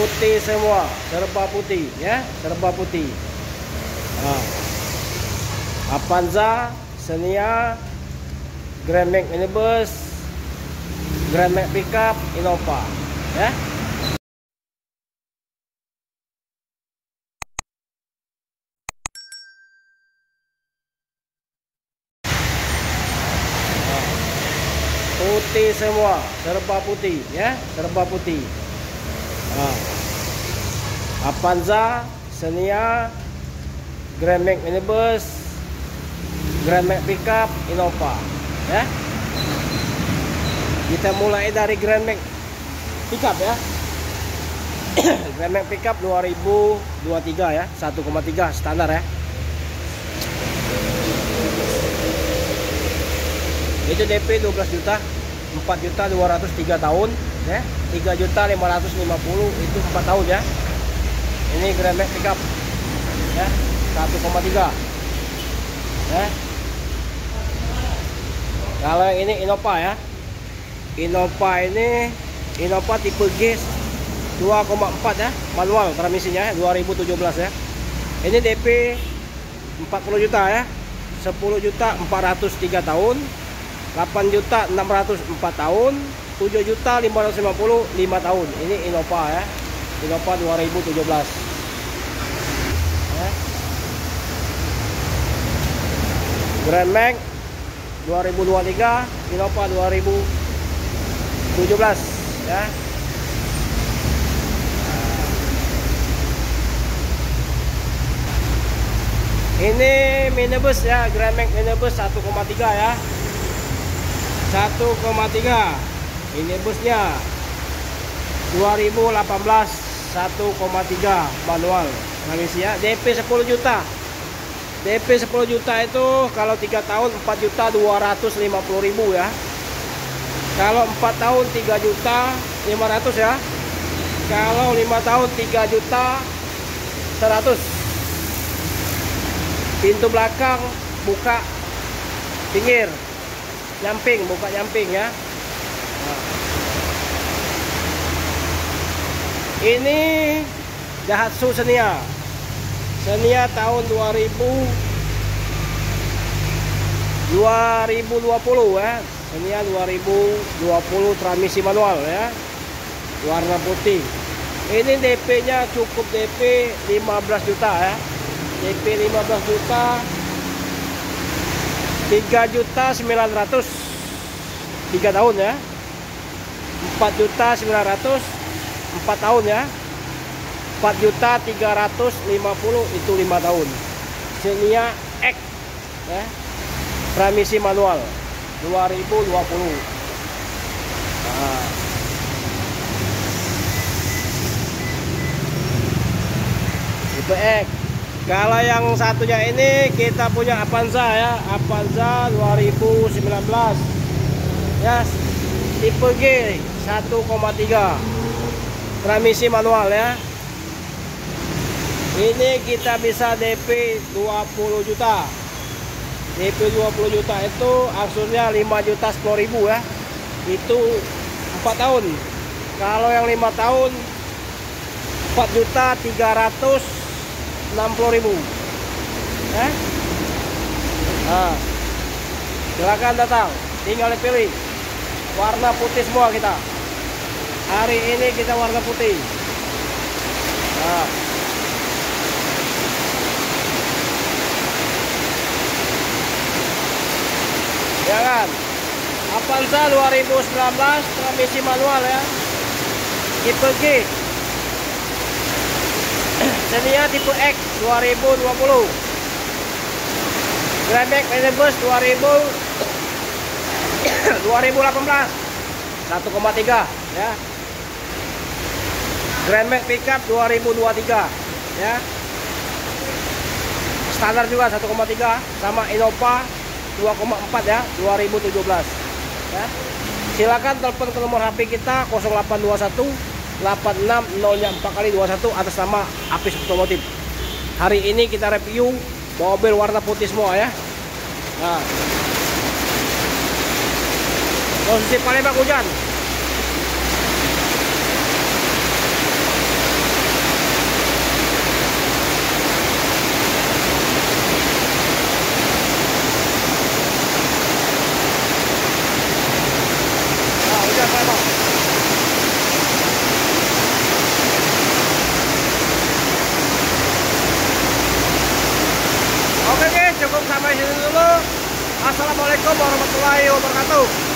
putih semua, serba putih ya, serba putih. Avanza, Xenia, Grand Max Minibus, Grand Max Pickup, Innova ya. Putih semua, serba putih ya, serba putih. Avanza, Xenia, Grand Max Minibus, Grand Max Pickup, Innova ya. Kita mulai dari Grand Max Pickup ya. Grand Max Pickup 2023 ya, 1,3 standar ya. Itu DP 12 juta, 4 juta 203 tahun ya, 3 juta 550 itu 4 tahun ya. Ini Grand Max Pickup ya, 1,3 ya. Kalau ini Innova ya, Innova ini Innova tipe G 2,4 ya, manual transmisinya 2017 ya. Ini DP 40 juta ya, 10 juta 403 tahun, 8 juta 604 tahun, 7 juta 550 5 tahun. Ini Innova ya, Innova 2017 ya. Grand Max 2023, Innova 2017 ya. Ini minibus ya, Grand Max minibus 1,3 ya, 1,3 minibusnya 2018, 1,3 manual transmisi ya. DP 10 juta, DP 10 juta itu kalau 3 tahun 4 juta 250.000 ya. Kalau 4 tahun 3 juta 500 ya. Kalau 5 tahun 3 juta 100. Pintu belakang buka pinggir, nyamping, buka nyamping ya. Ini Daihatsu Xenia, Xenia tahun 2020 ya, Xenia 2020 transmisi manual ya, warna putih. Ini DP nya cukup DP 15 juta ya, DP 15 juta, 3 juta 900 3 tahun ya, 4 juta 900 4 tahun ya, 4 juta 350 itu 5 tahun. Xenia X ya, transmisi manual 2020. Tipe X. Kalau yang satunya ini kita punya Avanza ya, Avanza 2019 ya, tipe G 1,3 transmisi manual ya. Ini kita bisa DP 20 juta, DP 20 juta itu aksurnya 5 juta 10.000 ya, itu 4 tahun. Kalau yang 5 tahun 4 juta 360.000 ya. Silakan datang, tinggal dipilih. Warna putih semua kita. Hari ini kita warna putih. Ya kan, Avanza 2019 transmisi manual ya, tipe G. Xenia tipe X 2020, Grand Max Minibus 2018 1,3 ya, Grand Max Pickup 2023 ya, standar juga 1,3, sama Innova 2,4 ya, 2017 ya. Silakan telepon ke nomor HP kita 0821 8604x21 atas nama Apis Otomotif. Hari ini kita review mobil warna putih semua ya. Posisi Palembang hujan. sampai sini dulu. Assalamualaikum warahmatullahi wabarakatuh.